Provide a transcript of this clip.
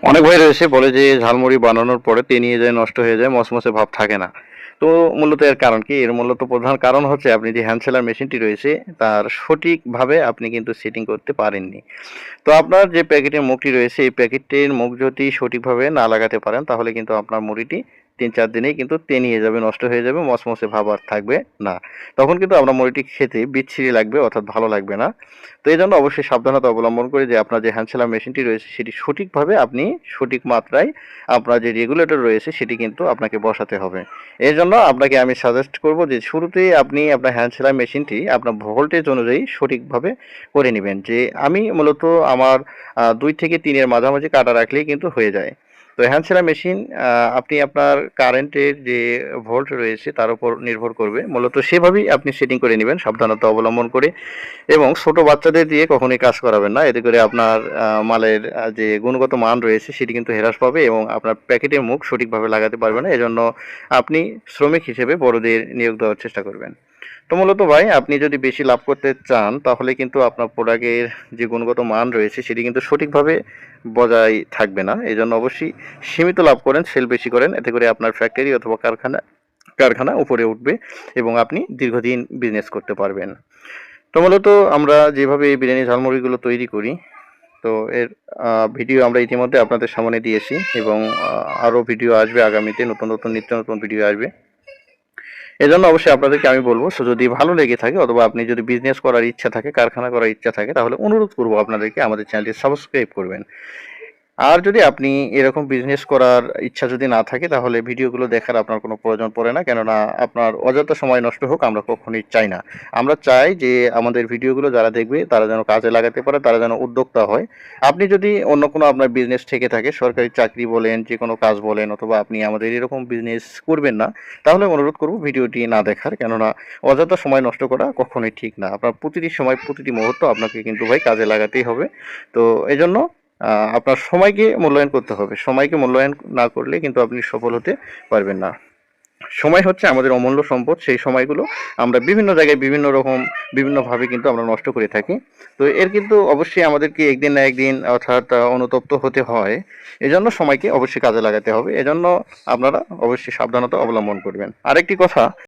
অনেক ভাই রয়েছে বলে যে ঝালমুড়ি বানানোর পরে তেনিয়ে যায়, নষ্ট হয়ে যায়, মসমসে ভাব থাকে না। তো মূলত এর কারণ কি? এর মূলত প্রধান কারণ হচ্ছে আপনি যে হ্যান্ড সেলার মেশিনটি রয়েছে তার সঠিকভাবে আপনি কিন্তু সেটিং করতে পারেননি। তো আপনার যে প্যাকেটের মুখটি রয়েছে এই প্যাকেটটির মুখ যদি সঠিকভাবে না লাগাতে পারেন তাহলে কিন্তু আপনার মুড়িটি ৩-৪ দিনেই কিন্তু তেনিয়ে যাবে, নষ্ট হয়ে যাবে, মসমসে ভাব আর থাকবে না। তখন কিন্তু আপনার মুড়িটি খেতে বিচ্ছিরি লাগবে, অর্থাৎ ভালো লাগবে না। তো এজন্য অবশ্যই সাবধানতা অবলম্বন করে যে আপনার যে হ্যান্ড সেলার মেশিনটি রয়েছে সেটি সঠিকভাবে আপনি সঠিক মাত্রায় আপনার যে রেগুলেটর রয়েছে সেটি কিন্তু আপনাকে বসাতে হবে। এর জন্য আপনাকে আমি সাজেস্ট করব যে শুরুতেই আপনি আপনার হ্যান্ড সেলাই মেশিনটি আপনার ভোল্টেজ অনুযায়ী সঠিকভাবে করে নেবেন। যে আমি মূলত আমার ২ থেকে ৩ এর মাঝামাঝি কাটা রাখলেই কিন্তু হয়ে যায়। তো হ্যান্ড সেলাই মেশিন আপনি আপনার কারেন্টের যে ভোল্ট রয়েছে তার উপর নির্ভর করবে। মূলত সেভাবেই আপনি সেটিং করে নিবেন সাবধানতা অবলম্বন করে। এবং ছোট বাচ্চাদের দিয়ে কখনোই কাজ করাবেন না। এতে করে আপনার মালের যে গুণগত মান রয়েছে সেটি কিন্তু হ্রাস পাবে এবং আপনার প্যাকেটের মুখ সঠিকভাবে লাগাতে পারবে না। এজন্য আপনি শ্রমিক হিসেবে বড়দের নিয়োগ দেওয়ার চেষ্টা করবেন। তো মূলত ভাই আপনি যদি বেশি লাভ করতে চান তাহলে কিন্তু আপনার প্রোডাক্টের যে গুণগত মান রয়েছে সেটি কিন্তু সঠিকভাবে বজায় থাকবে না। এজন্য অবশ্যই সীমিত লাভ করেন, সেল বেশি করেন। এতে করে আপনার ফ্যাক্টরি অথবা কারখানা উপরে উঠবে এবং আপনি দীর্ঘদিন বিজনেস করতে পারবেন। তো মূলত আমরা যেভাবে এই বিরিয়ানি ঝালমুড়িগুলো তৈরি করি, তো এর ভিডিও আমরা ইতিমধ্যে আপনাদের সামনে দিয়েছি এবং আরও ভিডিও আসবে আগামীতে, নতুন নিত্য নতুন ভিডিও আসবে। এজন্য অবশ্যই আপনাদেরকে আমি বলব, সো যদি ভালো লেগে থাকে অথবা আপনি যদি বিজনেস করার ইচ্ছা থাকে, কারখানা করার ইচ্ছা থাকে তাহলে অনুরোধ করব আপনাদেরকে আমাদের চ্যানেলটি সাবস্ক্রাইব করবেন। আর যদি আপনি এরকম বিজনেস করার ইচ্ছা যদি না থাকে তাহলে ভিডিওগুলো দেখার আপনার কোনো প্রয়োজন পড়ে না, কেননা আপনার অযথা সময় নষ্ট হোক আমরা কখনোই চাই না। আমরা চাই যে আমাদের ভিডিওগুলো যারা দেখবে তারা যেন কাজে লাগাতে পারে, তারা যেন উদ্যোক্তা হয়। আপনি যদি অন্য কোনো আপনার বিজনেস থেকে থাকে, সরকারি চাকরি বলেন, যে কোনো কাজ বলেন, অথবা আপনি আমাদের এরকম বিজনেস করবেন না, তাহলে অনুরোধ করব ভিডিওটি না দেখার, কেননা অযথা সময় নষ্ট করা কখনোই ঠিক না। আপনার প্রতিটি সময় প্রতিটি মুহূর্ত আপনাকে কিন্তু ভাই কাজে লাগাতেই হবে। তো এজন্য আপনার সময়কে মূল্যায়ন করতে হবে। সময়কে মূল্যায়ন না করলে কিন্তু আপনি সফল হতে পারবেন না। সময় হচ্ছে আমাদের অমূল্য সম্পদ। সেই সময়গুলো আমরা বিভিন্ন জায়গায় বিভিন্ন রকম বিভিন্নভাবে কিন্তু আমরা নষ্ট করে থাকি। তো এর কিন্তু অবশ্যই আমাদেরকে একদিন না একদিন অর্থাৎ অনুতপ্ত হতে হয়। এজন্য সময়কে অবশ্যই কাজে লাগাতে হবে। এজন্য আপনারা অবশ্যই সাবধানতা অবলম্বন করবেন। আরেকটি কথা